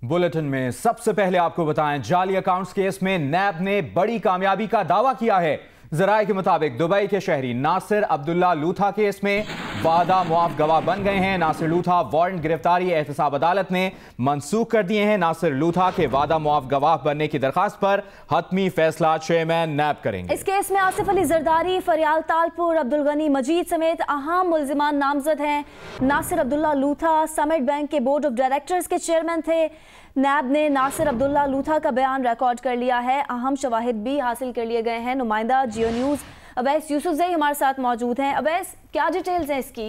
Bulletin में सबसे पहले आपको बताएं, जाली अकाउंट्स केस में नैब ने बड़ी कामयाबी का दावा किया है। जराये के मुताबिक दुबई के शहरी नासिर अब्दुल्ला लूथा केस में वादा मुआफ गवाह बन गए हैं। नासिर लूथा वारंट गिरफ्तारी एहतसाब अदालत ने मनसूख कर दिए हैं। नासिर लूथा के वादा मुआफ गवाह बनने की दरखास्त पर हतमी फैसला चेयरमैन नैब करेंगे। इस केस में आसिफ अली जरदारी, फरियाल तालपुर, अब्दुल गनी मजीद समेत अहम मुल्जिमान नामजद हैं। नासिर अब्दुल्ला लूथा समिट बैंक के बोर्ड ऑफ डायरेक्टर्स के चेयरमैन थे। नैब ने नासिर अब्दुल्ला लूथा का बयान रिकॉर्ड कर लिया है। अहम शवाहिद भी हासिल कर लिए गए हैं। नुमाइंदा जियो न्यूज़ अवैस यूसुफजई हमारे साथ मौजूद हैं। अवैस, क्या डिटेल्स हैं इसकी?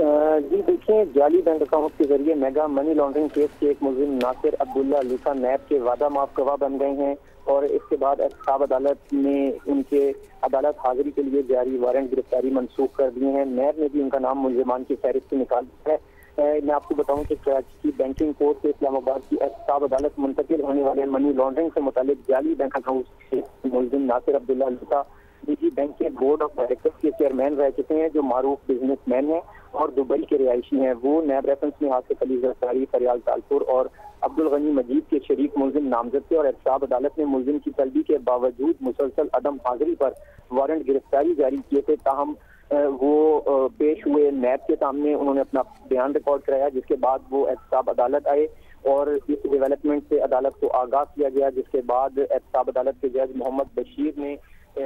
जी देखिए, जाली बैंक अकाउंट के जरिए मेगा मनी लॉन्ड्रिंग केस के एक मुलजिम नासिर अब्दुल्ला लूथा नैब के वादा माफ गवाह बन गए हैं और इसके बाद एहतसाब अदालत ने उनके अदालत हाजिरी के लिए जारी वारंट गिरफ्तारी मनसूख कर दिए हैं। नैब ने भी उनका नाम मुलजिमान की फहरिस्त से निकाल दिया है। मैं आपको बताऊं कि कराची की बैंकिंग कोर्ट से इस्लामाबाद की एहतसाब अदालत मुंतकिल होने वाले मनी लॉन्ड्रिंग से मुतालिक जाली बैंक अकाउंट के मुलजिम नासिर अब्दुल्ला लूथा निजी बैंक के बोर्ड ऑफ डायरेक्टर्स के चेयरमैन रह चुके हैं, जो मारूफ बिजनेसमैन हैं और दुबई के रिहायशी हैं। वो नैब रेफरेंस में आसिफ अली जरदारी, फरियाल तालपुर और अब्दुल गनी मजीद के शरीक मुलजिम नामजद थे और एहतसाब अदालत ने मुलजिम की तलबी के बावजूद मुसलसल अदम हाजिरी पर वारंट गिरफ्तारी जारी किए थे। ताहम वो पेश हुए नैब के सामने, उन्होंने अपना बयान रिकॉर्ड कराया, जिसके बाद वो एहतसाब अदालत आए और इस डेवलपमेंट से अदालत को आगाह किया गया, जिसके बाद एहतसाब अदालत के जज मोहम्मद बशीर ने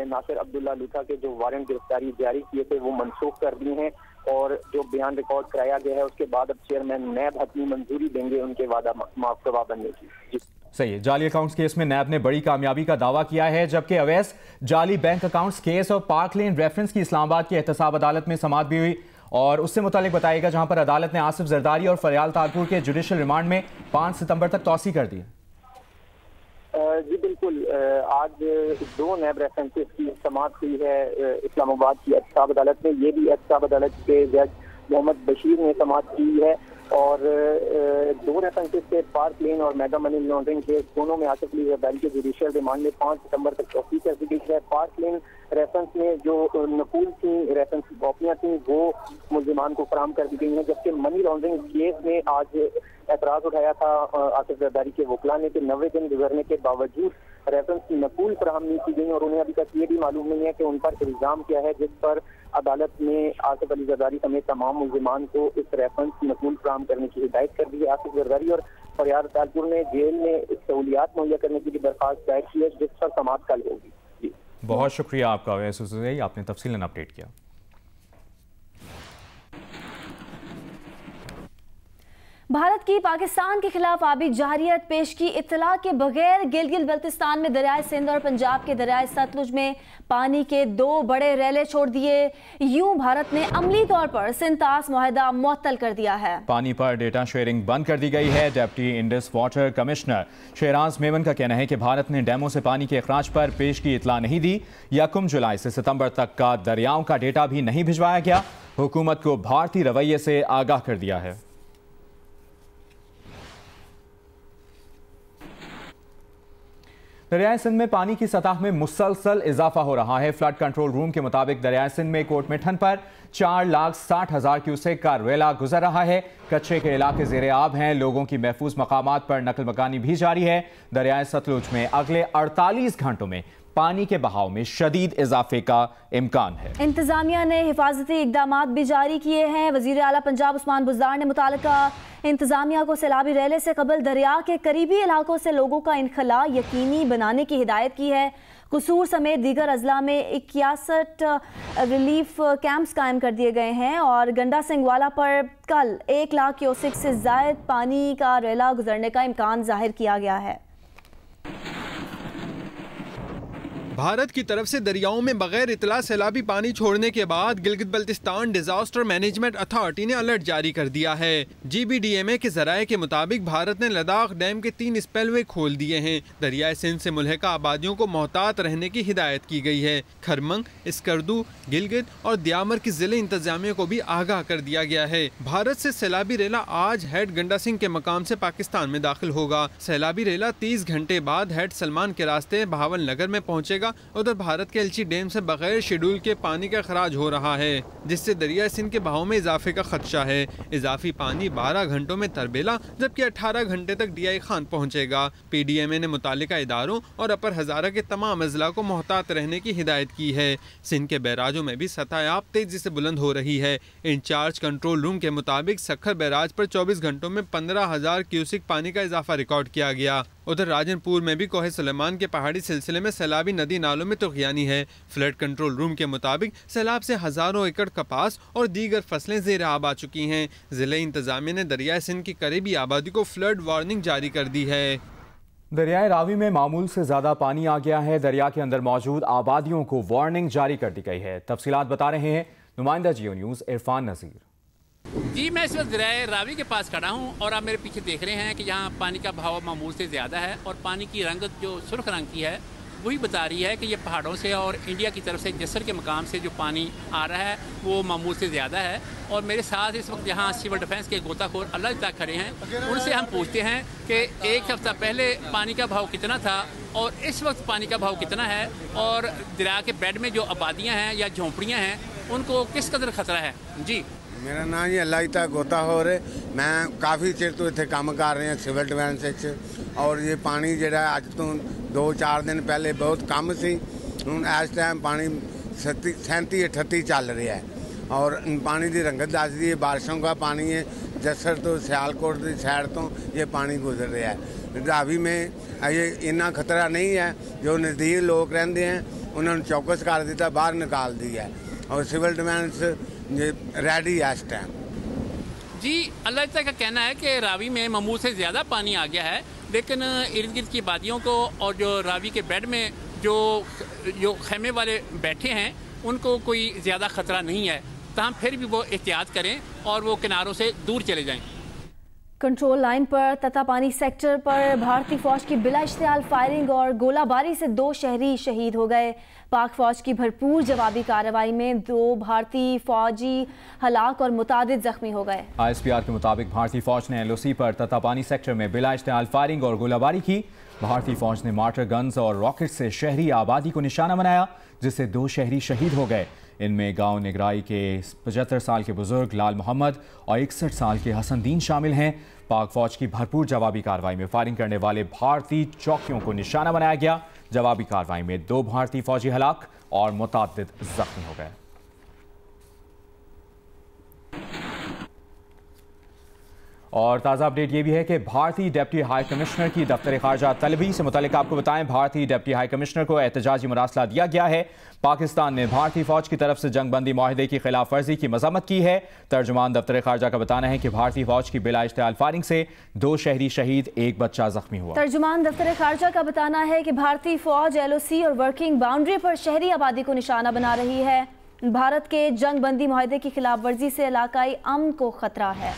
नासिर अब्दुल्ला लूथा के जो वारंट गिरफ्तारी जारी किए थे वो मनसूख कर दिए हैं और जो बयान रिकॉर्ड कराया गया है उसके बाद अब चेयरमैन नैब हतमी मंजूरी देंगे उनके वादा माफ गवाह बनने की। सही है। जाली अकाउंट्स केस में नैब ने बड़ी कामयाबी का दावा किया है, जबकि अवैस जाली बैंक अकाउंट्स केस और पार्क लेन रेफरेंस की इस्लामाबाद की एहतसाब अदालत में समाअत भी हुई और उससे मुतालिक बताएगा, जहां पर अदालत ने आसिफ जरदारी और फरियाल तालपुर के जुडिशल रिमांड में 5 सितंबर तक तौसी कर दी। जी बिल्कुल, आज 2 नैब रेफरेंसेस की समाअत हुई है इस्लामाबाद की एहतसाब अदालत में। ये भी एहतसाब अदालत के जज मोहम्मद बशीर ने समाअत की है और 2 रेफरेंसेस से पार्क लेन और मेगा मनी लॉन्ड्रिंग केस दोनों में आसिफ अली जरदारी के जुडिशियल रिमांड में 5 सितंबर तक तौसीक कर दी गई है। पार्क लेन रेफरेंस में जो नकूल थी, रेफरेंस की कॉपियाँ थी, वो मुल्जिमान को फराहम कर दी गई हैं, जबकि मनी लॉन्ड्रिंग केस में आज एतराज उठाया था आसिफ जरदारी के वकला ने कि 90 दिन गुजरने के बावजूद रेफरेंस की नकूल फराहम नहीं की गई और उन्हें अभी तक ये भी मालूम नहीं है कि उन पर इल्जाम क्या है, जिस पर अदालत ने आसिफ अली जरदारी समेत तमाम मुल्जिमान को इस रेफरेंस की नकूल फराहम करने की हिदायत कर दी है। आसिफ जरदारी और फरियाल तालपुर ने जेल में सहूलियात मुहैया करने की दरख्वास्त दायर की है, जिस पर समाअत कल होगी। जी बहुत शुक्रिया आपका वैसे, आपने तफसीलन अपडेट किया। भारत की पाकिस्तान के खिलाफ आबी जारियत पेश की इत्तला के बगैर गिलगित बल्तिस्तान में दरियाए सिंध और पंजाब के दरियाए सतलुज में पानी के 2 बड़े रेले छोड़ दिए। यूं भारत ने अमली तौर पर सिंतास मुआहदा मुअत्तल कर दिया है। पानी पर डेटा शेयरिंग बंद कर दी गई है। Deputy Indus water commissioner Sheraz Memon का कहना है कि भारत ने डैमों से पानी के अखराज पर पेश की इत्तला नहीं दी। 1 जुलाई से सितंबर तक का दरियाओं का डेटा भी नहीं भिजवाया गया। हुकूमत को भारतीय रवैये से आगाह कर दिया है। दरियाए सिंध में पानी की सतह में मुसलसल इजाफा हो रहा है। फ्लड कंट्रोल रूम के मुताबिक दरियाए सिंध में कोट मिठन पर 4,60,000 क्यूसेक का रेला गुजर रहा है। कच्चे के इलाके ज़ेरे आब हैं। लोगों की महफूज मकामात पर नकल मकानी भी जारी है। दरियाए सतलुज में अगले 48 घंटों में पानी के बहाव में शदीद इजाफे का इम्कान है। इंतजामिया ने हिफाजती इकदामात भी जारी किए हैं। वजीर आला पंजाब उस्मान बुज़दार ने मुतालिका इंतजामिया को सैलाबी रेले से कबल दरिया के करीबी इलाकों से लोगों का इनखला यकीनी बनाने की हिदायत की है। कसूर समेत दीगर अजला में 61 रिलीफ कैंप्स कायम कर दिए गए हैं और गंडा सिंगवाला पर कल 1 लाख क्यूसेक से जायद पानी का रेला गुजरने का इम्कान जाहिर किया गया है। भारत की तरफ से दरियाओं में बगैर इतला सैलाबी पानी छोड़ने के बाद Gilgit Baltistan disaster management authority ने अलर्ट जारी कर दिया है। GBDMA के जराये के मुताबिक भारत ने लद्दाख डैम के 3 स्पेलवे खोल दिए हैं। दरियाए सिंध से मुल्हिका आबादियों को मोहतात रहने की हिदायत की गई है। खरमंग, स्कर्दू, गिलगित और दियामर की जिले इंतजामिया को भी आगाह कर दिया गया है। भारत से सैलाबी रेला आज हेड गंडा सिंह के मकाम से पाकिस्तान में दाखिल होगा। सैलाबी रेला 30 घंटे बाद हेड सलमान के रास्ते बहावल नगर में पहुँचेगा पहुँचेगा। उधर भारत के एल्ची डैम से बगैर शेड्यूल के पानी का अखराज हो रहा है, जिससे दरिया सिंध के बहाव में इजाफे का खदशा है। इजाफी पानी 12 घंटों में तरबेला जबकि 18 घंटे तक DI खान पहुँचेगा। PDMA ने मुतालिका इदारों और अपर हजारा के तमाम अजला को मोहतात रहने की हिदायत की है। सिंध के बैराजों में भी सतह आब तेजी से बुलंद हो रही है। इंचार्ज कंट्रोल रूम के मुताबिक सखर बैराज पर 24 घंटों में 15,000 क्यूसिक पानी का इजाफा रिकॉर्ड किया गया। उधर राजनपुर में भी कोहे सुलेमान के पहाड़ी सिलसिले में सैलाबी नदी नालों में तुग़यानी है। फ्लड कंट्रोल रूम के मुताबिक सैलाब से हजारों एकड़ कपास और दीगर फसलें ज़ेर आब आ चुकी हैं। ज़िले इंतजामिया ने दरियाए सिंध की करीबी आबादी को फ्लड वार्निंग जारी कर दी है। दरियाए रावी में मामूल से ज्यादा पानी आ गया है। दरिया के अंदर मौजूद आबादियों को वार्निंग जारी कर दी गई है। तफसीलात बता रहे हैं नुमाइंदा जियो न्यूज़ इरफान नज़ीर। जी, मैं इस वक्त दरियाए रावी के पास खड़ा हूँ और आप मेरे पीछे देख रहे हैं कि यहाँ पानी का बहाव मामूल से ज़्यादा है और पानी की रंगत जो सुर्ख रंग की है वही बता रही है कि ये पहाड़ों से और इंडिया की तरफ से जसर के मकाम से जो पानी आ रहा है वो मामूल से ज़्यादा है। और मेरे साथ इस वक्त यहाँ सिविल डिफेंस के गोताखोर अल्लाह तक खड़े हैं। उनसे हम पूछते हैं कि एक हफ्ता पहले पानी का बहाव कितना था और इस वक्त पानी का बहाव कितना है, और दरिया के बेड में जो आबादियाँ हैं या झोंपड़ियाँ हैं उनको किस कदर खतरा है। जी, मेरा नाम जी अल्लाह गोताखोर है। मैं काफ़ी चिर तो इतने काम कर रहे हैं सिविल डिफेंस और ये पानी जो अज तो 2-4 दिन पहले बहुत कम सी, हुण इस टाइम पानी 37-38 चल रहा है और पानी की रंगत दस दी है। बारिशों का पानी है, जसर तो सियालकोट की साइड तो ये पानी गुजर रहा है। रावी में ये इन्ना खतरा नहीं है। जो नज़दीक लोग रहते हैं उन्होंने चौकस कर दिया, बाहर निकाल दी है और सिविल डिफेंस रेडी है इस टाइम। जी, अल्लाह तक का कहना है कि रावी में मामूल से ज़्यादा पानी आ गया है, लेकिन इर्द गिर्द की वादियों को और जो रावी के बेड में जो खेमे वाले बैठे हैं उनको कोई ज़्यादा ख़तरा नहीं है। तमाम फिर भी वो एहतियात करें और वो किनारों से दूर चले जाएं। कंट्रोल लाइन पर ततापानी सेक्टर पर भारतीय फौज की बिला इश्तियाल फायरिंग और गोलाबारी से 2 शहरी शहीद हो गए। पाक फौज की भरपूर जवाबी कार्रवाई में 2 भारतीय फौजी हलाक और मुतादिद जख्मी हो गए। ISPR के मुताबिक भारतीय फौज ने LOC पर ततापानी सेक्टर में बिला इश्तियाल फायरिंग और गोलाबारी की। भारतीय फौज ने मार्टर गन्स और रॉकेट से शहरी आबादी को निशाना बनाया, जिससे 2 शहरी शहीद हो गए। इनमें गांव निगराई के 75 साल के बुजुर्ग लाल मोहम्मद और 61 साल के हसन दीन शामिल हैं। पाक फौज की भरपूर जवाबी कार्रवाई में फायरिंग करने वाले भारतीय चौकियों को निशाना बनाया गया। जवाबी कार्रवाई में 2 भारतीय फौजी हलाक और मुतादिद जख्मी हो गए। और ताज़ा अपडेट ये भी है कि भारतीय डिप्टी हाई कमिश्नर की दफ्तर खारजा तलबी से मुतालिक आपको बताएं, भारतीय डिप्टी हाई कमिश्नर को एहतजाजी मुरासला दिया गया है। पाकिस्तान ने भारतीय फौज की तरफ से जंगबंदी माहिदे की खिलाफ वर्जी की मजम्मत की है। तर्जुमान दफ्तर खारजा का बताना है कि भारतीय फौज की बिला इश्तियाल फायरिंग से 2 शहरी शहीद, 1 बच्चा जख्मी हुआ। तर्जुमान दफ्तर खारजा का बताना है कि भारतीय फौज LOC और वर्किंग बाउंड्री पर शहरी आबादी को निशाना बना रही है। भारत के जंगबंदी माहिदे की खिलाफ वर्जी से इलाकाई अमन को खतरा है।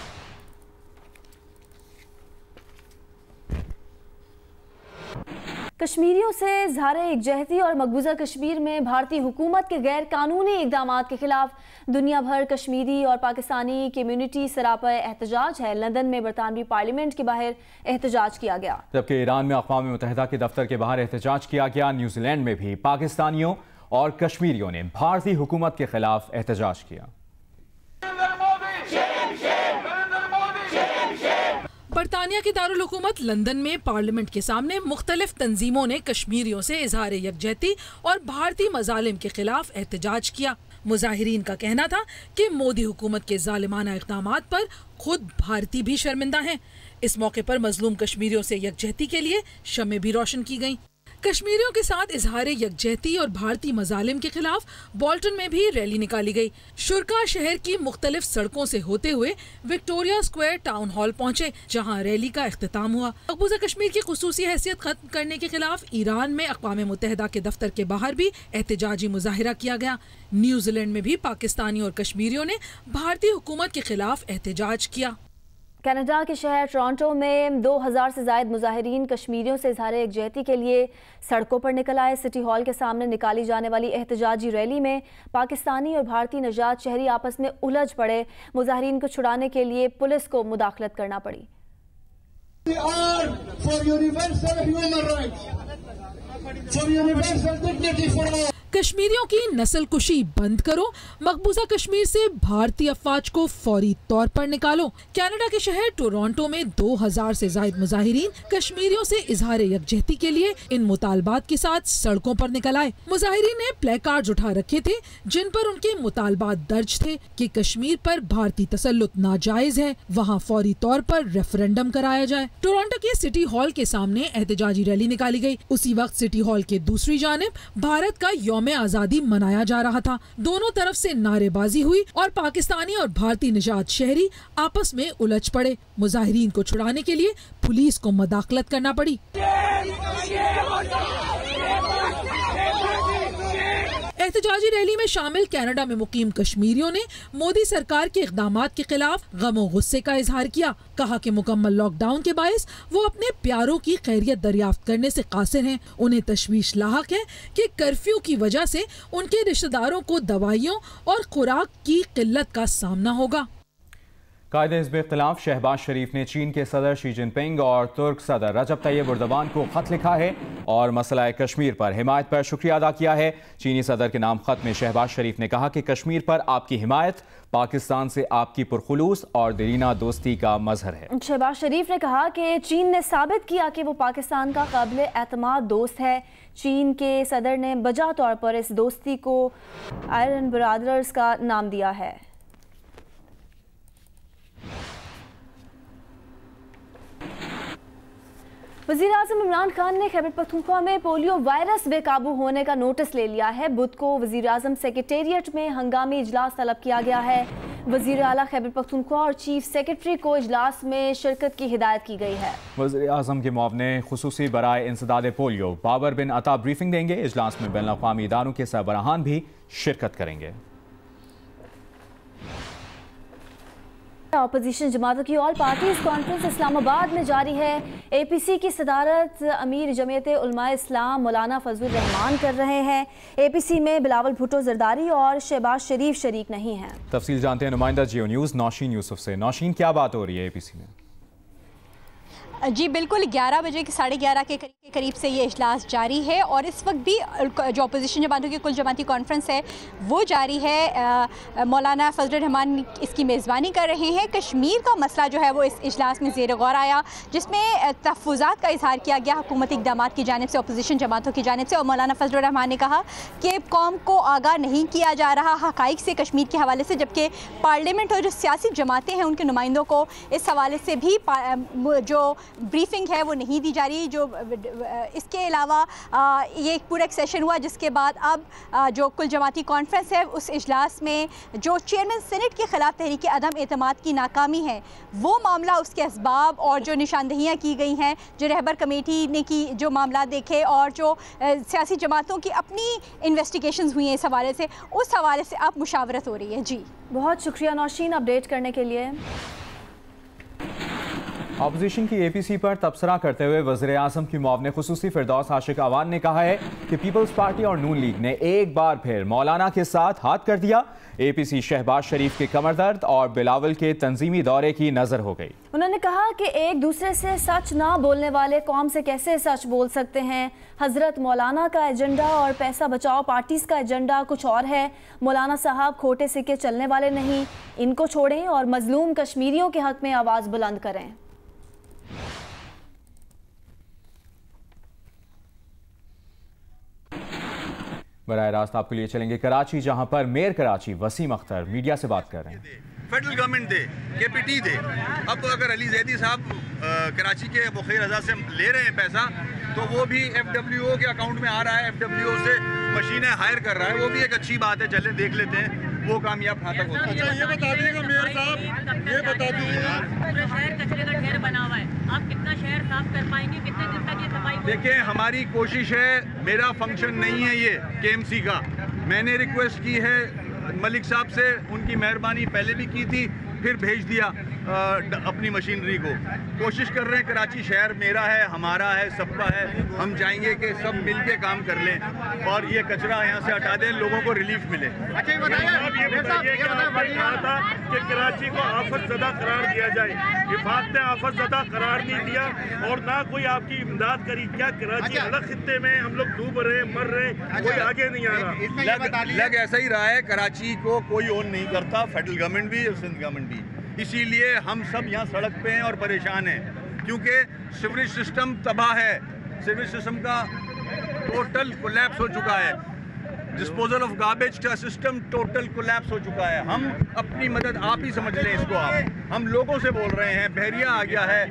कश्मीरियों से इज़हार यकजहती और मकबूजा कश्मीर में भारतीय हुकूमत के गैर कानूनी इक़दाम के खिलाफ दुनिया भर कश्मीरी और पाकिस्तानी कम्यूनिटी सरापा एहतजाज है। लंदन में बरतानवी पार्लियामेंट के बाहर एहतजाज किया गया, जबकि ईरान में अक़वाम मुत्तहिदा के दफ्तर के बाहर एहतजाज किया गया। न्यूजीलैंड में भी पाकिस्तानियों और कश्मीरियों ने भारतीय हुकूमत के खिलाफ एहतजाज किया। बरतानिया की दारुल हुकूमत लंदन में पार्लियामेंट के सामने मुख्तलिफ तंजीमों ने कश्मीरियों से इजहार यकजहती और भारतीय मजालिम के खिलाफ एहतजाज किया। मुजाहिरीन का कहना था कि मोदी हुकूमत के जालिमाना इक़दामात पर खुद भारतीय भी शर्मिंदा हैं। इस मौके पर मजलूम कश्मीरियों से यकजहती के लिए शमें भी रोशन की गईं। कश्मीरियों के साथ इजहार यकजहती और भारतीय मजालिम के खिलाफ बोल्टन में भी रैली निकाली गई। शुरा शहर की मुख्तलिफ सड़कों से होते हुए विक्टोरिया स्क्वायर टाउन हॉल पहुंचे, जहां रैली का इख्तिताम हुआ। मकबूजा कश्मीर की खुसूसी हैसियत खत्म करने के खिलाफ ईरान में अक़वाम मुत्तहिदा के दफ्तर के बाहर भी एहतजाजी मुजाहिरा किया गया। न्यूजीलैंड में भी पाकिस्तानी और कश्मीरियों ने भारतीय हुकूमत के खिलाफ एहतजाज किया। कनाडा के शहर टोरंटो में 2000 से ज़ायद मुजाहिरीन कश्मीरियों से इज़हार यकजहती के लिए सड़कों पर निकल आए। सिटी हॉल के सामने निकाली जाने वाली एहतजाजी रैली में पाकिस्तानी और भारतीय नजात शहरी आपस में उलझ पड़े। मुजाहिरीन को छुड़ाने के लिए पुलिस को मुदाखलत करना पड़ी। कश्मीरियों की नस्लकुशी बंद करो, मकबूजा कश्मीर से भारतीय अफवाज को फौरी तौर पर निकालो। कनाडा के शहर टोरंटो में 2000 से ज्यादा मुजाहिरीन कश्मीरियों से इजहार यकजहती के लिए इन मुतालबात के साथ सड़कों पर निकल आए। मुजाहिरीन ने प्ले कार्ड उठा रखे थे जिन पर उनके मुतालबात दर्ज थे कि कश्मीर पर भारतीय तसल्लुत नाजायज है, वहाँ फौरी तौर पर रेफरेंडम कराया जाए। टोरंटो के सिटी हॉल के सामने एहतजाजी रैली निकाली गई। उसी वक्त सिटी हॉल के दूसरी जानिब भारत का यौम आजादी मनाया जा रहा था। दोनों तरफ से नारेबाजी हुई और पाकिस्तानी और भारतीय निजात शहरी आपस में उलझ पड़े। मुजाहिरीन को छुड़ाने के लिए पुलिस को मदाखलत करना पड़ी। एहतजाजी रैली में शामिल कनाडा में मुकीम कश्मीरियों ने मोदी सरकार के इक़दामात के खिलाफ गम और गुस्से का इजहार किया। कहा कि मुकम्मल लॉकडाउन के बायस वो अपने प्यारों की खैरियत दरियाफ्त करने से कासिर हैं। उन्हें तशवीश लाहक है कि कर्फ्यू की वजह से उनके रिश्तेदारों को दवाइयों और खुराक की किल्लत का सामना होगा। कायदे हिज़्ब इख्तिलाफ शहबाज शरीफ ने चीन के सदर शी जिनपिंग और तुर्क सदर रजब तैयब एर्दोगान को खत लिखा है और मसला कश्मीर पर हिमायत पर शुक्रिया अदा किया है। चीनी सदर के नाम खत में शहबाज शरीफ ने कहा कि कश्मीर पर आपकी हिमायत पाकिस्तान से आपकी पुरखुलूस और दिलीना दोस्ती का मजहर है। शहबाज शरीफ ने कहा कि चीन ने साबित किया कि वो पाकिस्तान का काबिल एतमाद दोस्त है। चीन के सदर ने बजा तौर पर इस दोस्ती को आयरन ब्रदर्स का नाम दिया है। वज़ीर-ए-आज़म इमरान खान ने खैबर पख्तूनख्वा में पोलियो वायरस बेकाबू होने का नोटिस ले लिया है। बुध को वज़ीर-ए-आज़म सेक्रेटेरिएट में हंगामी इजलास तलब किया गया है। वज़ीर आला खैबर पख्तूनख्वा और चीफ सेक्रेटरी को इजलास में शिरकत की हिदायत की गई है। वज़ीर-ए-आज़म के मुआवने खुसूसी बराए इंसदाद पोलियो बाबर बिन अता ब्रीफिंग देंगे। इजलास में बैनुल अक़वामी इदारों के सरबराहान भी शिरकत करेंगे। अपोजिशन जमातों की ऑल पार्टीज कॉन्फ्रेंस इस्लामाबाद में जारी है। APC की सदारत अमीर जमीयत उलमा इस्लाम मौलाना फजलुर रहमान कर रहे हैं। APC में बिलावल भुट्टो जरदारी और शहबाज शरीफ शरीक नहीं हैं। तफसील जानते हैं नुमाइंदा जियो न्यूज़ नौशीन यूसुफ से। नौशीन, क्या बात हो रही है APC में? जी बिल्कुल, 11 बजे के 11:30 के करीब से ये इजलास जारी है और इस वक्त भी जो अपोजिशन जमातों की कुल जमाती कॉन्फ्रेंस है वो जारी है। मौलाना फजलुर रहमान इसकी मेज़बानी कर रहे हैं। कश्मीर का मसला जो है वो इस इजलास में ज़ेर गौर आया, जिसमें तहफ़्फ़ुज़ात का इजहार किया गया हुकूमती इक़दामात की जानिब से, अपोजिशन जमातों की जानिब से। और मौलाना फजलुर रहमान ने कहा कि कौम को आगाह नहीं किया जा रहा हक़ाइक़ से कश्मीर के हवाले से, जबकि पार्लियामेंट और जो सियासी जमातें हैं उनके नुमाइंदों को इस हवाले से भी जो ब्रीफिंग है वो नहीं दी जा रही। जो इसके अलावा ये एक पूरा एक सेशन हुआ, जिसके बाद अब जो कुल जमाती कॉन्फ्रेंस है उस इजलास में जो चेयरमैन सेनेट के ख़िलाफ़ तहरीक अदम एतमाद की नाकामी है वो मामला, उसके असबाब और जो निशानदहियाँ की गई हैं, जो रहबर कमेटी ने की जो मामला देखे और जो सियासी जमातों की अपनी इन्वेस्टिगेशंस हुई हैं इस हवाले से, उस हवाले से अब मुशावरत हो रही है। जी बहुत शुक्रिया नौशीन अपडेट करने के लिए। अपोजिशन की APC पर तबसरा करते हुए वज़ीर-ए-आज़म की मुआवने खुसूसी फिरदौस आशिक अवान ने कहा है कि पीपल्स पार्टी और नून लीग ने एक बार फिर मौलाना के साथ हाथ कर दिया। APC शहबाज शरीफ के कमर दर्द और बिलावल के तंजीमी दौरे की नजर हो गई। उन्होंने कहा कि एक दूसरे से सच ना बोलने वाले कौम से कैसे सच बोल सकते हैं। हजरत मौलाना का एजेंडा और पैसा बचाओ पार्टीज का एजेंडा कुछ और है। मौलाना साहब खोटे सिक्के चलने वाले नहीं, इनको छोड़ें और मजलूम कश्मीरियों के हक में आवाज़ बुलंद करें। बराह रास्त आपके लिए चलेंगे कराची, जहां पर मेयर कराची वसीम अख्तर मीडिया से बात कर रहे हैं। फेडरल गवर्नमेंट दे, KPT दे। अब अगर अली जैदी साहब कराची के मुखिर रजा से ले रहे हैं पैसा, तो वो भी FWO के अकाउंट में आ रहा है, FWO से मशीनें हायर कर रहा है, वो भी एक अच्छी बात है। चले देख लेते हैं वो कामयाब कहाँ तक होता है। अच्छा ये बता दीजिएगा मेयर साहब, ये बता दीजिएगा शहर कचरे का ढेर बना हुआ है, आप कितना शहर साफ कर पाएंगे, कितने दिन तक ये सफाई? देखिए हमारी कोशिश है, मेरा फंक्शन नहीं है ये KMC का। मैंने रिक्वेस्ट की है मलिक साहब से, उनकी मेहरबानी पहले भी की थी, फिर भेज दिया अपनी मशीनरी को। कोशिश कर रहे हैं, कराची शहर मेरा है, हमारा है, सबका है। हम चाहेंगे कि सब मिल के काम कर लें और ये कचरा यहाँ से हटा दें, लोगों को रिलीफ मिले। अच्छा ये बताइए कि आपने कहा था कि कराची को आफत ज़दा करार दिया जाए, विफाक ने आफत ज़दा करार नहीं दिया और ना कोई आपकी इमदाद करी। क्या कराची अलग खित्ते में हम लोग डूब रहे, मर रहे, कोई आगे नहीं आ रहा? लग ऐसा ही रहा है, कराची को कोई ओन नहीं करता, फेडरल गवर्नमेंट भी और सिंध गवर्नमेंट भी। इसीलिए हम सब यहाँ सड़क पे हैं और परेशान हैं, क्योंकि सीवरेज सिस्टम तबाह है। सीवरेज सिस्टम का टोटल कोलैप्स हो चुका है। डिस्पोजल ऑफ गार्बेज का सिस्टम टोटल कोलैप्स हो चुका है। हम अपनी मदद आप ही समझ लें इसको आप। हम लोगों से बोल रहे हैं, बहरिया आ गया है,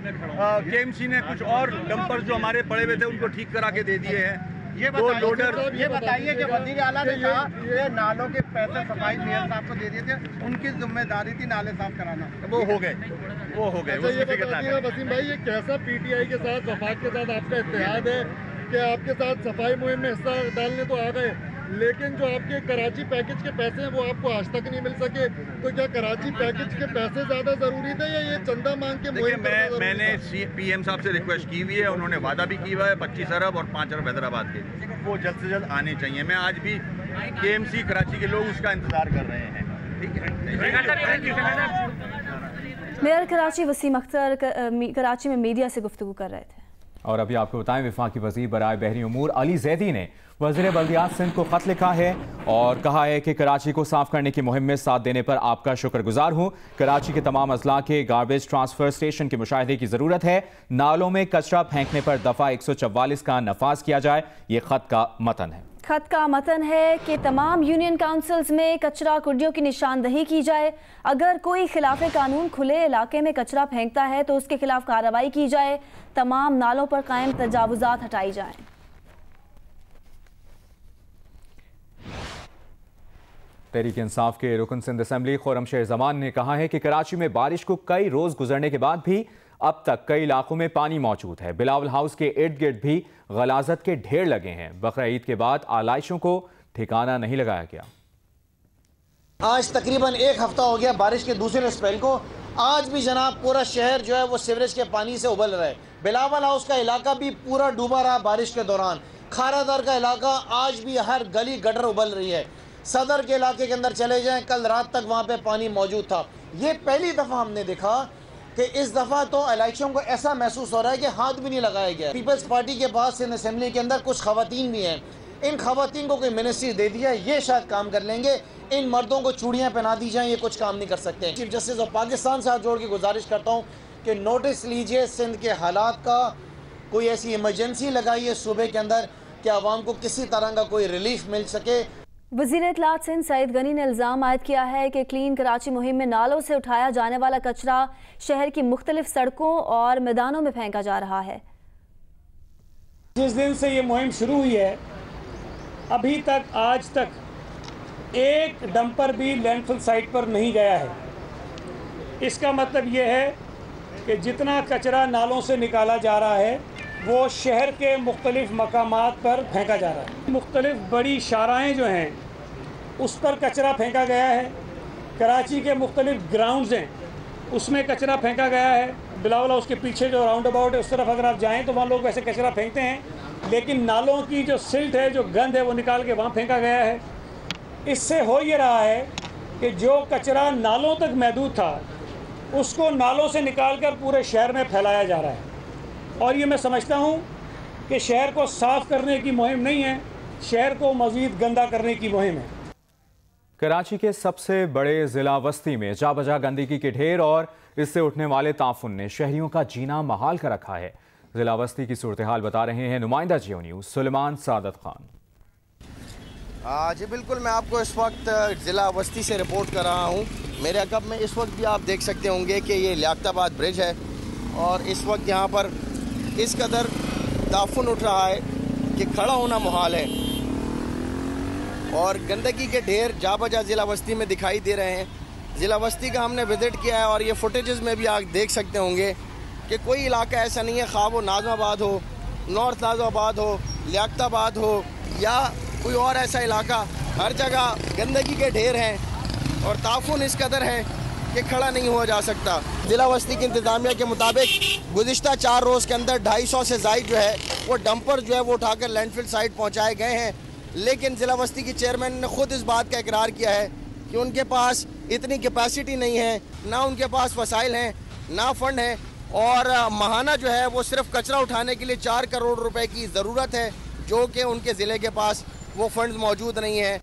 केएमसी ने कुछ और डंपर जो हमारे पड़े हुए थे उनको ठीक करा के दे दिए हैं। ये बताइए कि वज़ीर आला ने कहा कि नालों के पैसे सफाई मेयर साहब को दे दिए थे, उनकी जिम्मेदारी थी नाले साफ कराना, वो हो गए। अच्छा ये बताइए वसीम भाई, ये कैसा पीटीआई के साथ, वफाक के साथ आपका इत्तेहाद है कि आपके साथ सफाई मुहिम में हिस्सा डालने तो आ गए, लेकिन जो आपके कराची पैकेज के पैसे हैं वो आपको आज तक नहीं मिल सके, तो क्या कराची पैकेज के पैसे ज़्यादा ज़रूरी थे या ये चंदा मांग के मुहिम? मैंने पीएम साहब से रिक्वेस्ट की हुई है, उन्होंने वादा भी किया है 25 अरब और 5 अरब हैदराबाद के, वो जल्द से जल्द आने चाहिए। मैं आज भी केएमसी कराची के लोग उसका इंतज़ार कर रहे हैं। ठीक है। मेयर कराची वसीम अख्तर कराची में मीडिया से गुफ्तगू कर रहे थे। और अभी आपको बताएं, वफाकी वज़ीर बराए बहरी उमूर अली जैदी ने वज़ीर बल्दियात सिंध को ख़त लिखा है और कहा है कि कराची को साफ करने की मुहिम में साथ देने पर आपका शुक्रगुजार हूँ। कराची के तमाम अजला के गार्बेज ट्रांसफ़र स्टेशन के मुशाहिदे की ज़रूरत है। नालों में कचरा फेंकने पर दफ़ा 144 का नफाज किया जाए। ये ख़त का मतन है। खत का मतन है कि तमाम यूनियन काउंसिल्स में कचरा कुंडियों की निशानदही की जाए। अगर कोई खिलाफ कानून खुले इलाके में कचरा फेंकता है तो उसके खिलाफ कार्रवाई की जाए। तमाम नालों पर कायम तजावुजात हटाई जाएं। तहरीक इंसाफ के रुकन सिंध असम्बली खुर्रमशेर जमान ने कहा है कि कराची में बारिश को कई रोज गुजरने के बाद भी अब तक कई इलाकों में पानी मौजूद है। बिलावल हाउस के इर्द गिर्द भी गलाजत के ढेर लगे हैं। बकरा ईद के बाद आलाइशों को ठिकाना नहीं लगाया गया। आज तकरीबन एक हफ्ता हो गया बारिश के दूसरे स्पेल को। आज भी जनाब पूरा शहर जो है वो सीवरेज के पानी से उबल रहा है। बिलावल हाउस का इलाका भी पूरा डूबा रहा बारिश के दौरान। खारादार का इलाका आज भी हर गली गटर उबल रही है। सदर के इलाके के अंदर चले जाएं, कल रात तक वहाँ पे पानी मौजूद था। ये पहली दफ़ा हमने देखा कि इस दफ़ा तो इलेक्शन को ऐसा महसूस हो रहा है कि हाथ भी नहीं लगाया गया। पीपल्स पार्टी के पास सिंध असेंबली के अंदर कुछ खवातीन भी हैं। इन खवातीन को कोई मिनिस्ट्री दे दिया, ये शायद काम कर लेंगे। इन मर्दों को चूड़ियाँ पहना दी जाएँ, ये कुछ काम नहीं कर सकते। चीफ जस्टिस ऑफ पाकिस्तान से हाथ जोड़ के गुजारिश करता हूँ कि नोटिस लीजिए सिंध के हालात का, कोई ऐसी इमरजेंसी लगाइए सूबे के अंदर कि आवाम को किसी तरह का कोई रिलीफ मिल सके। वज़ीर इत्तलात सिंध सईद गनी ने इल्ज़ाम आयद किया है कि क्लीन कराची मुहिम में नालों से उठाया जाने वाला कचरा शहर की मुख्तलिफ सड़कों और मैदानों में फेंका जा रहा है। जिस दिन से ये मुहिम शुरू हुई है अभी तक आज तक एक डंपर भी लैंडफिल साइट पर नहीं गया है। इसका मतलब ये है कि जितना कचरा नालों से निकाला जा रहा है वो शहर के मुख्तलिफ मकामात पर फेंका जा रहा है। मुख्तलिफ बड़ी शाराएँ जो हैं उस पर कचरा फेंका गया है। कराची के मुख्तलिफ ग्राउंड्स हैं उसमें कचरा फेंका गया है। बिलावल हाउस के पीछे जो राउंड अबाउट है उस तरफ अगर आप जाएँ तो वहाँ लोग वैसे कचरा फेंकते हैं, लेकिन नालों की जो सिल्ट है, जो गंद है, वो निकाल के वहाँ फेंका गया है। इससे हो ये रहा है कि जो कचरा नालों तक महदूद था उसको नालों से निकाल कर पूरे शहर में फैलाया जा रहा है। और ये मैं समझता हूँ कि शहर को साफ करने की मुहिम नहीं है, शहर को मज़ीद गंदा करने की मुहिम है। कराची के सबसे बड़े ज़िला वस्ती में जा बजा गंदगी के ढेर और इससे उठने वाले ताफुन ने शहरियों का जीना महाल कर रखा है। ज़िला वस्ती की सूरत हाल बता रहे हैं नुमाइंदा जियो न्यूज़ सुलेमान सादत खान। जी बिल्कुल, मैं आपको इस वक्त ज़िला वस्ती से रिपोर्ट कर रहा हूँ। मेरे अकब में इस वक्त भी आप देख सकते होंगे कि ये लियाकताबाद ब्रिज है और इस वक्त यहाँ पर इस कदर ताफुन उठ रहा है कि खड़ा होना मुहाल है और गंदगी के ढेर जा बजा ज़िला वस्ती में दिखाई दे रहे हैं। ज़िला वस्ती का हमने विज़िट किया है और ये फुटेजेस में भी आप देख सकते होंगे कि कोई इलाका ऐसा नहीं है, ख्वाह वो नाज़माबाद हो, नॉर्थ नाज़माबाद हो, लियाकताबाद हो या कोई और ऐसा इलाका, हर जगह गंदगी के ढेर हैं और ताफुन इस कदर है कि खड़ा नहीं हुआ जा सकता। जिला बस्ती की इंतजामिया के मुताबिक गुज़िश्ता 4 रोज़ के अंदर 250 से ज़ायद जो है वो डंपर जो है वो उठाकर लैंडफिल साइट पहुँचाए गए हैं। लेकिन जिला बस्ती की चेयरमैन ने खुद इस बात का इकरार किया है कि उनके पास इतनी कैपेसिटी नहीं है, ना उनके पास वसाइल हैं, ना फंड है, और माहाना जो है वो सिर्फ कचरा उठाने के लिए 4 करोड़ रुपए की ज़रूरत है, जो कि उनके ज़िले के पास वो फंड मौजूद नहीं है।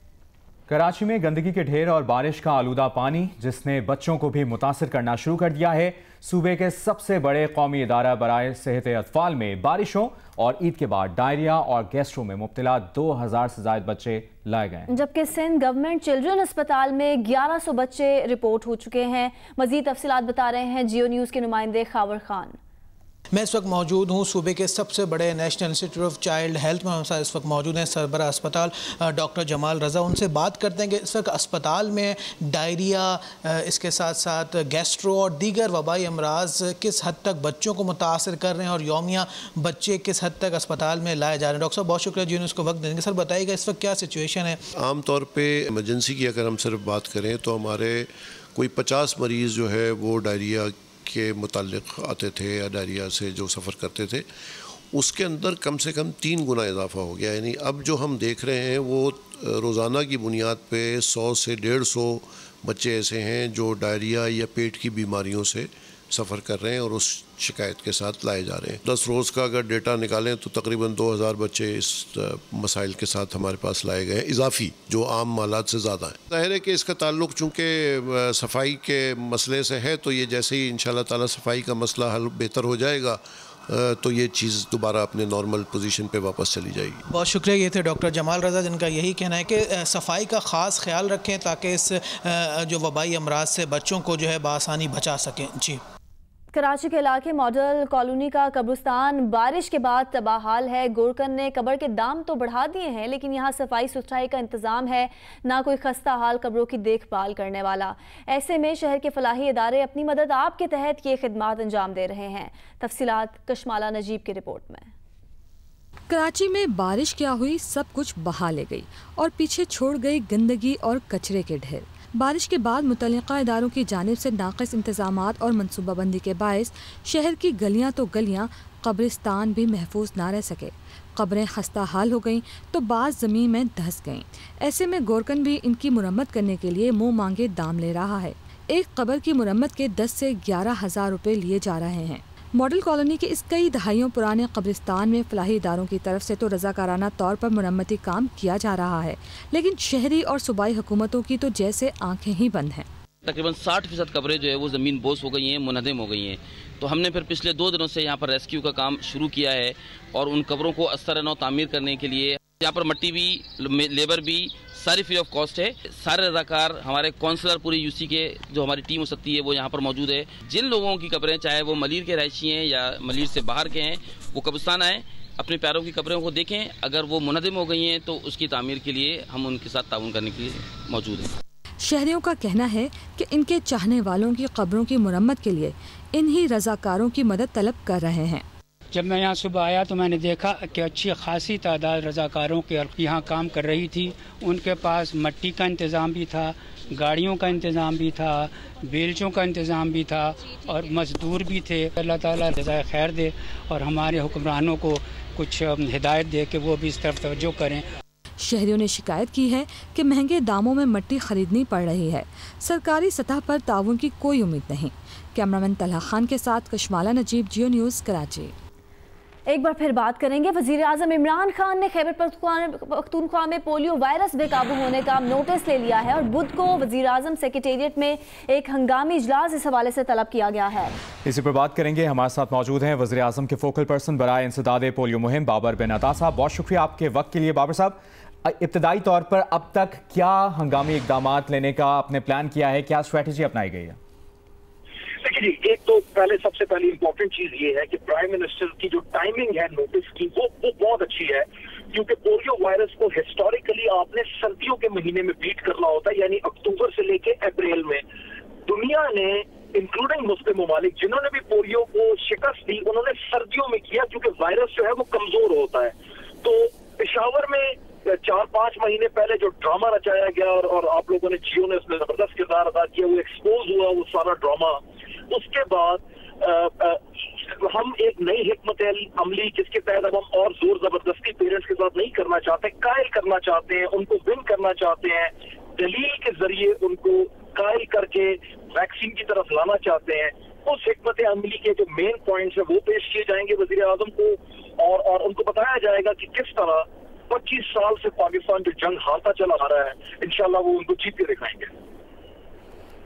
कराची में गंदगी के ढेर और बारिश का आलूदा पानी जिसने बच्चों को भी मुतासिर करना शुरू कर दिया है। सूबे के सबसे बड़े कौमी इदारा बराए सेहत अतफाल में बारिशों और ईद के बाद डायरिया और गैस्ट्रो में मुब्तला 2000 से ज्यादा बच्चे लाए गए, जबकि सिंध गवर्नमेंट चिल्ड्रन अस्पताल में 1100 बच्चे रिपोर्ट हो चुके हैं। मजीद तफसीलात बता रहे हैं जियो न्यूज़ के नुमाइंदे खावर खान। मैं इस वक्त मौजूद हूँ सूबे के सबसे बड़े national institute of child health में। हमारे साथ इस वक्त मौजूद हैं सरबरा अस्पताल डॉक्टर जमाल रज़ा। उनसे बात करते हैं कि इस वक्त अस्पताल में डायरिया, इसके साथ साथ गैस्ट्रो और दीगर वबाई अमराज किस हद तक बच्चों को मुतासर कर रहे हैं और यौमिया बच्चे किस हद तक अस्पताल में लाए जा रहे हैं। डॉक्टर साहब बहुत शुक्रिया जी उसको वक्त देंगे। सर बताइएगा इस वक्त क्या सिचुएशन है? आम तौर पर एमरजेंसी की अगर हम सिर्फ बात करें तो हमारे कोई 50 मरीज़ जो है वो डायरिया के मुतालिक आते थे या डायरिया से जो सफ़र करते थे, उसके अंदर कम से कम 3 गुना इजाफा हो गया। यानी अब जो हम देख रहे हैं वो रोज़ाना की बुनियाद पे 100 से 150 बच्चे ऐसे हैं जो डायरिया या पेट की बीमारियों से सफ़र कर रहे हैं और उस शिकायत के साथ लाए जा रहे हैं। 10 रोज़ का अगर डेटा निकालें तो तकरीबन 2000 बच्चे इस मसाइल के साथ हमारे पास लाए गए हैं, इजाफी जो आम मालात से ज़्यादा है। ज़ाहिर है कि इसका ताल्लुक चूँकि सफाई के मसले से है, तो ये जैसे ही इंशाल्लाह ताला सफाई का मसला हल बेहतर हो जाएगा तो ये चीज़ दोबारा अपने नॉर्मल पोजीशन पे वापस चली जाएगी। बहुत शुक्रिया। ये थे डॉक्टर जमाल रज़ा जिनका यही कहना है कि सफाई का ख़ास ख्याल रखें ताकि इस जो वबाई अमराज से बच्चों को जो है बआसानी बचा सकें। जी। कराची के इलाके मॉडल कॉलोनी का कब्रिस्तान बारिश के बाद तबाहाल है। गोरकन ने कब्र के दाम तो बढ़ा दिए हैं, लेकिन यहाँ सफाई सुथराई का इंतज़ाम है, ना कोई खस्ता हाल कब्रों की देखभाल करने वाला। ऐसे में शहर के फलाही इदारे अपनी मदद आपके तहत ये खिदमात अंजाम दे रहे हैं। तफसीलात कशमाला नजीब की रिपोर्ट में। कराची में बारिश क्या हुई, सब कुछ बहा ले गई और पीछे छोड़ गई गंदगी और कचरे के ढेर। बारिश के बाद मुतल्लिका इदारों की जानिब से नाक़िस इंतज़ामात और मनसूबाबंदी के बायस शहर की गलियां तो गलियां, कब्रिस्तान भी महफूज ना रह सके। कब्रें खस्ता हाल हो गईं तो बाज़ ज़मीन में धंस गईं। ऐसे में गोरकन भी इनकी मुरम्मत करने के लिए मुँह मांगे दाम ले रहा है। एक कब्र की मुरम्मत के 10 से 11 हज़ार रुपये लिए जा रहे हैं। मॉडल कॉलोनी के इस कई दहाइयों पुराने कब्रिस्तान में फलाही इदारों की तरफ से तो रज़ाकाराना तौर पर मुरम्मती काम किया जा रहा है, लेकिन शहरी और सूबाई हुकूमतों की तो जैसे आंखें ही बंद हैं। तकरीबन 60% कब्रें जो है वो ज़मीन बोस हो गई हैं, मुनहदम हो गई हैं। तो हमने फिर पिछले 2 दिनों से यहाँ पर रेस्क्यू का काम शुरू किया है और उन कब्रों को अस्तर नौ तामीर करने के लिए यहाँ पर मट्टी भी, लेबर भी सारी फ्री ऑफ कॉस्ट है। सारे रज़ाकार हमारे काउंसलर पूरी यूसी के जो हमारी टीम हो सकती है वो यहाँ पर मौजूद है। जिन लोगों की कब्रें चाहे वो मलीर के रहायशी हैं या मलीर से बाहर के हैं, वो कब्रिस्तान आएँ, अपने प्यारों की कब्रों को देखें। अगर वो मुनहदम हो गई हैं तो उसकी तामीर के लिए हम उनके साथ ताउन करने के लिए मौजूद हैं। शहरियों का कहना है कि इनके चाहने वालों की कब्रों की मुरम्मत के लिए इन्हीं रज़ाकारों की मदद तलब कर रहे हैं। जब मैं यहाँ सुबह आया तो मैंने देखा कि अच्छी खासी तादाद रज़ाकारों के यहाँ काम कर रही थी। उनके पास मट्टी का इंतज़ाम भी था, गाड़ियों का इंतज़ाम भी था, बेलचों का इंतज़ाम भी था और मज़दूर भी थे। अल्लाह ताला रज़ाए खैर दे और हमारे हुक्मरानों को कुछ हिदायत दे कि वो भी इस तरफ तवज्जो करें। शहरियों ने शिकायत की है कि महंगे दामों में मट्टी खरीदनी पड़ रही है। सरकारी सतह पर ताउन की कोई उम्मीद नहीं। कैमरामैन तलहा खान के साथ कशमाला नजीब, जियो न्यूज़, कराची। एक बार फिर बात करेंगे। वज़ीर आज़म इमरान खान ने खैबर पख्तूनख्वा में पोलियो वायरस बेकाबू होने का नोटिस ले लिया है और बुध को वज़ीर आज़म सेक्रेटेरिएट में एक हंगामी इजलास इस हवाले से तलब किया गया है। इसी पर बात करेंगे। हमारे साथ मौजूद हैं वज़ीर आज़म के फोकल पर्सन बराए इंसदाद पोलियो मुहिम बाबर बिन अता साहब। बहुत शुक्रिया आपके वक्त के लिए। बाबर साहब, इब्तदाई तौर पर अब तक क्या हंगामी इक़दामात लेने का आपने प्लान किया है, क्या स्ट्रेटजी अपनाई गई है? देखिए, एक तो सबसे पहली इंपॉर्टेंट चीज ये है कि प्राइम मिनिस्टर की जो टाइमिंग है नोटिस की वो बहुत अच्छी है, क्योंकि पोलियो वायरस को हिस्टोरिकली आपने सर्दियों के महीने में बीट करना होता है, यानी अक्टूबर से लेके अप्रैल में। दुनिया ने इंक्लूडिंग मुस्लिम ममालिक जिन्होंने भी पोलियो को शिकस्त दी उन्होंने सर्दियों में किया, क्योंकि वायरस जो है वो कमजोर होता है। तो पेशावर में 4-5 महीने पहले जो ड्रामा रचाया गया और आप लोगों ने, जियो ने उसमें जबरदस्त किरदार अदा किया, वो एक्सपोज हुआ वो सारा ड्रामा। उसके बाद हम एक नई हिकमत अमली जिसके तहत अब हम और जोर जबरदस्ती पेरेंट्स के साथ नहीं करना चाहते, कायल करना चाहते हैं, उनको विन करना चाहते हैं, दलील के जरिए उनको कायल करके वैक्सीन की तरफ लाना चाहते हैं। उस हिकमत अमली के जो मेन पॉइंट्स है वो पेश किए जाएंगे वजीर आजम को और उनको बताया जाएगा कि किस तरह 25 साल से पाकिस्तान जो जंग हारता चला आ रहा है, इंशाल्लाह वो उनको जीत के दिखाएंगे।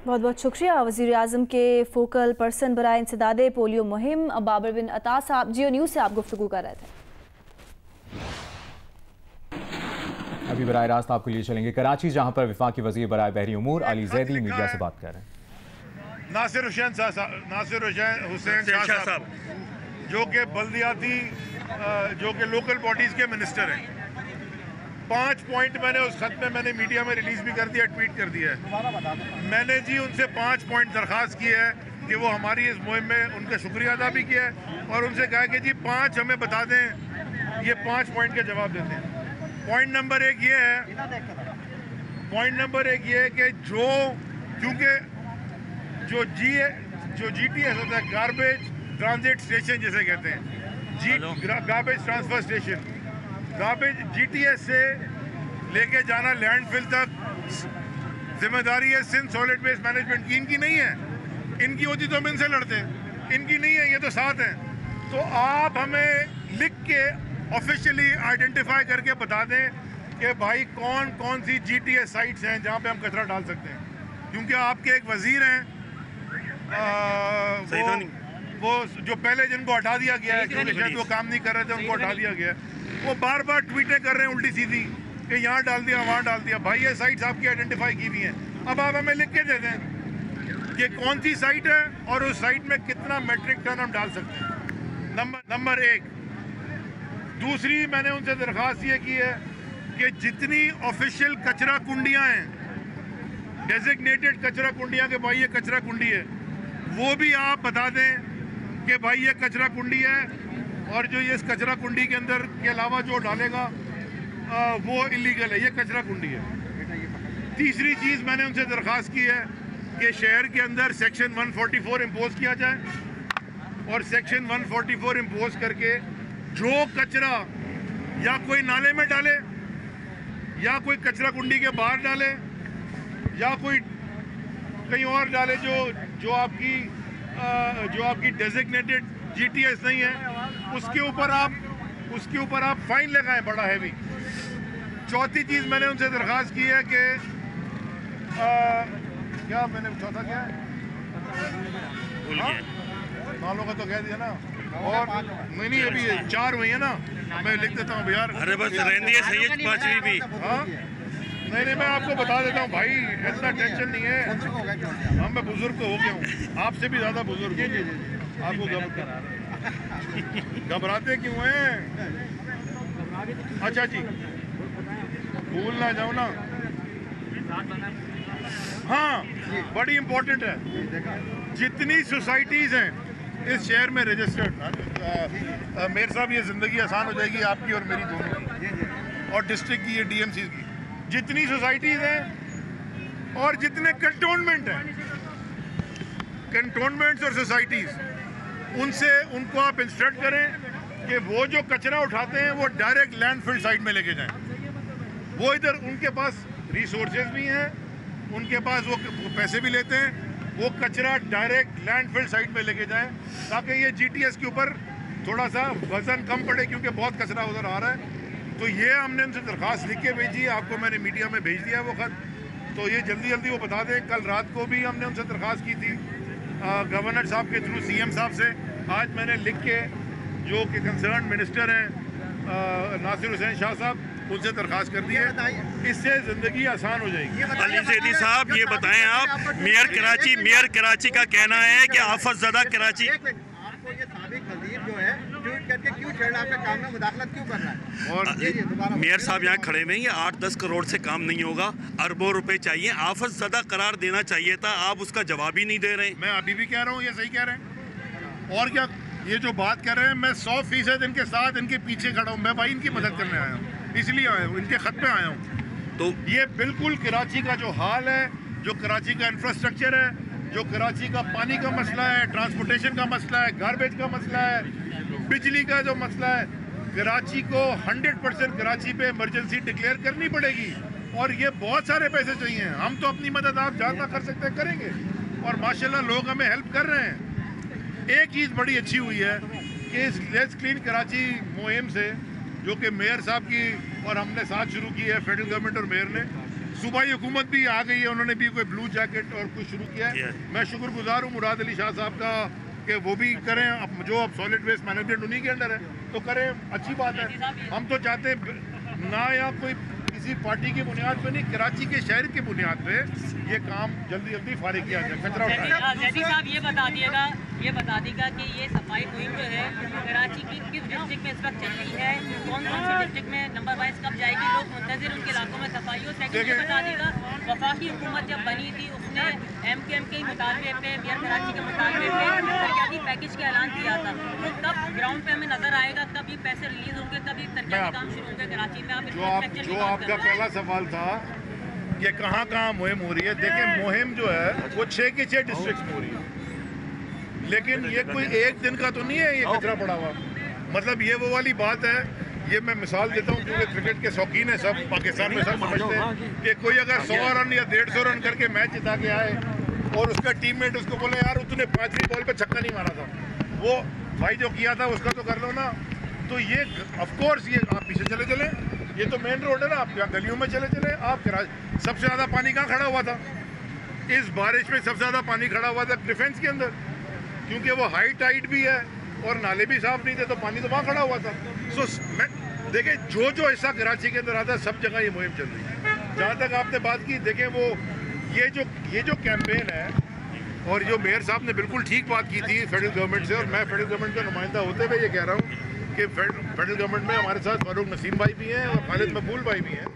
बहुत बहुत शुक्रिया वज़ीर आज़म के फोकल पर्सन बराए इंसदादे पोलियो मुहिम बाबर बिन अता साहब, जियो न्यूज़ से आप गुफ्तगू कर रहे थे। अभी बराह रास्त आपके लिए चलेंगे कराची, जहां पर वफाकी वज़ीर बराए बहरी उमूर अली ज़ैदी मीडिया से बात कर रहे हैं। नासिर हुसैन शाह साहब जो कि बल्दियाती जो कि लोकल बॉडीज़ के मिनिस्टर हैं, 5 पॉइंट मैंने उस खत में मैंने मीडिया में रिलीज़ भी कर दिया, ट्वीट कर दिया है। मैंने जी उनसे 5 पॉइंट दरख्वास्त की है कि वो हमारी इस मुहिम में उनका शुक्रिया अदा भी किया है और उनसे कहा कि जी 5 हमें बता दें, ये 5 पॉइंट के जवाब देते हैं। पॉइंट नंबर 1 ये है कि क्योंकि जो GTS होता है, गार्बेज ट्रांजिट स्टेशन जिसे कहते हैं, garbage transfer station, garbage GTS से लेके जाना लैंडफिल तक जिम्मेदारी है सिंध सॉलिड वेस्ट मैनेजमेंट की, इनकी नहीं है। इनकी होती तो हम इनसे लड़ते, इनकी नहीं है, ये तो साथ हैं। तो आप हमें लिख के ऑफिशियली आइडेंटिफाई करके बता दें कि भाई कौन कौन सी GTS साइट्स हैं जहाँ पे हम कचरा डाल सकते हैं, क्योंकि आपके एक वजीर हैं वो जो पहले जिनको हटा दिया गया है क्योंकि शायद वो काम नहीं कर रहे थे, उनको हटा दिया गया है, वो बार बार ट्वीटें कर रहे हैं उल्टी सीधी कि यहाँ डाल दिया वहाँ डाल दिया। भाई ये साइट्स आपकी आइडेंटिफाई की हुई हैं, अब आप हमें लिख के दे दें कि कौन सी साइट है और उस साइट में कितना मेट्रिक टन हम डाल सकते हैं। नंबर 1। दूसरी मैंने उनसे दरख्वास्त ये की है कि जितनी ऑफिशियल कचरा कुंडियाँ हैं, डेजिग्नेटेड कचरा कुंडियाँ के भाई ये कचरा कुंडी है, वो भी आप बता दें कि भाई ये कचरा कुंडी है और जो ये इस कचरा कुंडी के अंदर के अलावा जो डालेगा वो इलीगल है, ये कचरा कुंडी है। तीसरी चीज़ मैंने उनसे दरख्वास्त की है कि शहर के अंदर सेक्शन 144 इम्पोज किया जाए और सेक्शन 144 इम्पोज करके जो कचरा या कोई नाले में डाले या कोई कचरा कुंडी के बाहर डाले या कोई कहीं और डाले जो आपकी डेजिग्नेटेड GTS नहीं है, उसके ऊपर आप फाइन लगाएं बड़ा हैवी। चौथी चीज़ मैंने उनसे दरख्वास्त की है कि क्या मैंने चौथा क्या है मालों का तो कह दिया ना, और नहीं अभी 4 हुई है ना, मैं लिख देता हूँ यार। अरे बस रहने दीजिए सैयद 5वीं भी। हाँ नहीं मैं आपको बता देता हूँ भाई, इतना टेंशन नहीं है। हाँ मैं बुजुर्ग तो हो गया हूँ, आपसे भी ज़्यादा बुजुर्ग हूँ। आपको घबराते क्यों हैं? अच्छा जी भूल ना जाओ ना। हाँ बड़ी इम्पोर्टेंट है, जितनी सोसाइटीज़ हैं इस शहर में रजिस्टर्ड, मेरे साहब ये ज़िंदगी आसान हो जाएगी आपकी और मेरी दोनों की और डिस्ट्रिक्ट की, ये DMCs की। जितनी सोसाइटीज़ हैं और जितने कंटोनमेंट हैं, कंटोनमेंट्स और सोसाइटीज़, उनको आप इंस्ट्रक्ट करें कि वो जो कचरा उठाते हैं वो डायरेक्ट लैंडफिल साइट में लेके जाएं। वो इधर उनके पास रिसोर्सेज भी हैं, उनके पास वो पैसे भी लेते हैं, वो कचरा डायरेक्ट लैंडफिल साइट में लेके जाएं ताकि ये GTS के ऊपर थोड़ा सा वजन कम पड़े, क्योंकि बहुत कचरा उधर आ रहा है। तो ये हमने उनसे दरख्वास्त लिख के भेजी है, आपको मैंने मीडिया में भेज दिया है वो खत, तो ये जल्दी वो बता दें। कल रात को भी हमने उनसे दरख्वास्त की थी गवर्नर साहब के थ्रू CM साहब से। आज मैंने लिख के जो कि कंसर्न मिनिस्टर हैं नासिर हुसैन शाह साहब, उनसे दरख्वास्त कर दी है, इससे ज़िंदगी आसान हो जाएगी। अली ज़ैदी साहब ये बताएं आप, मेयर कराची का कहना है कि आफत ज़दा कराची ये साबिक वजीर जो है ट्वीट करके क्यों छेड़ रहा है, आपके काम में मुदाखलत क्यों कर रहा है? और मेयर साहब यहाँ खड़े में, ये 8-10 करोड़ से काम नहीं होगा, अरबों रुपए चाहिए, आफत ज़दा करार देना चाहिए था, आप उसका जवाब ही नहीं दे रहे। मैं अभी भी कह रहा हूँ, ये सही कह रहे हैं। और क्या ये जो बात कर रहे हैं, मैं 100% इनके साथ इनके पीछे खड़ा हूँ। मैं भाई इनकी मदद करने आया हूँ, इसलिए आया हूँ, इनके खत पे आया हूँ। तो ये बिल्कुल कराची का जो हाल है, जो कराची का इंफ्रास्ट्रक्चर है, जो कराची का पानी का मसला है, ट्रांसपोर्टेशन का मसला है, गार्बेज का मसला है, बिजली का जो मसला है, कराची को 100% कराची पे इमरजेंसी डिक्लेयर करनी पड़ेगी। और ये बहुत सारे पैसे चाहिए। हम तो अपनी मदद आप जहाँ कर सकते हैं करेंगे, और माशाल्लाह लोग हमें हेल्प कर रहे हैं। एक चीज़ बड़ी अच्छी हुई है कि इस लेट्स क्लीन कराची मुहिम से, जो कि मेयर साहब की और हमने साथ शुरू की है, फेडरल गवर्नमेंट और मेयर ने, सूबाई हुकूमत भी आ गई है, उन्होंने भी कोई ब्लू जैकेट और कुछ शुरू किया है। मैं शुक्रगुजार हूँ मुराद अली शाह साहब का कि वो भी करें, अब जो अब सॉलिड वेस्ट मैनेजमेंट उन्हीं के अंडर है तो करें, अच्छी बात है। हम तो चाहते ना या कोई किसी पार्टी की बुनियाद पे नहीं, कराची के शहर की बुनियाद पे ये काम जल्दी जल्दी फारिग किया जाए, कचरा उठाया। जैदी साहब ये बता दिएगा कि ये सफाई मुहिम जो है कराची की किस डिस्ट्रिक्ट में इस वक्त चल रही है, कौन कौन सी डिस्ट्रिक्ट में नंबर वाइज कब जाएगी, लोग मुंतजिर उनके इलाकों में सफाई हो। सेकंड ये बता देगा, वफाकी हुकूमत जब बनी थी उसने MKM के मुतालबे पे, मेयर कराची के मुतालबे पे तरक्याती पैकेज का ऐलान किया था। तो कब ग्राउंड पे हमें नजर आएगा, कब ये पैसे रिलीज होंगे, कब ये तरक्याती काम शुरू होंगे कराची में? आप जो आपका पहला सवाल था कि कहाँ मुहिम हो रही है, देखिए मुहिम जो है वो 6 के 6 डिस्ट्रिक्ट में हो रही है, लेकिन ये कोई एक दिन का तो नहीं है ये कचरा पड़ा हुआ। मतलब ये वो वाली बात है, ये मैं मिसाल देता हूँ क्योंकि क्रिकेट के शौकीन है सब पाकिस्तान में, सब समझते हैं कि कोई अगर 100 रन या 150 रन करके मैच जिता के आए और उसका टीममेट उसको बोले यार तूने 5वीं बॉल पे छक्का नहीं मारा था, वो भाई जो किया था उसका तो कर लो ना। तो ये ऑफकोर्स ये आप पीछे चले चले, ये तो मेन रोड है ना, आप यहाँ गलियों में चले चले। आप सबसे ज़्यादा पानी कहाँ खड़ा हुआ था? इस बारिश में सबसे ज़्यादा पानी खड़ा हुआ था डिफेंस के अंदर, क्योंकि वो हाई टाइड भी है और नाले भी साफ नहीं थे, तो पानी तो वहाँ खड़ा हुआ था। मैं देखिए जो हिस्सा कराची के अंदर आता है सब जगह ये मुहिम चल रही है। जहाँ तक आपने बात की, देखें वो ये जो कैंपेन है, और जो मेयर साहब ने बिल्कुल ठीक बात की थी फेडरल गवर्नमेंट से, और मैं फेडरल गवर्नमेंट का नुमाइंदा होते हुए ये कह रहा हूँ कि फेडरल गवर्नमेंट में हमारे साथ फारूक नसीम भाई भी हैं और खालिद मकबूल भाई भी हैं।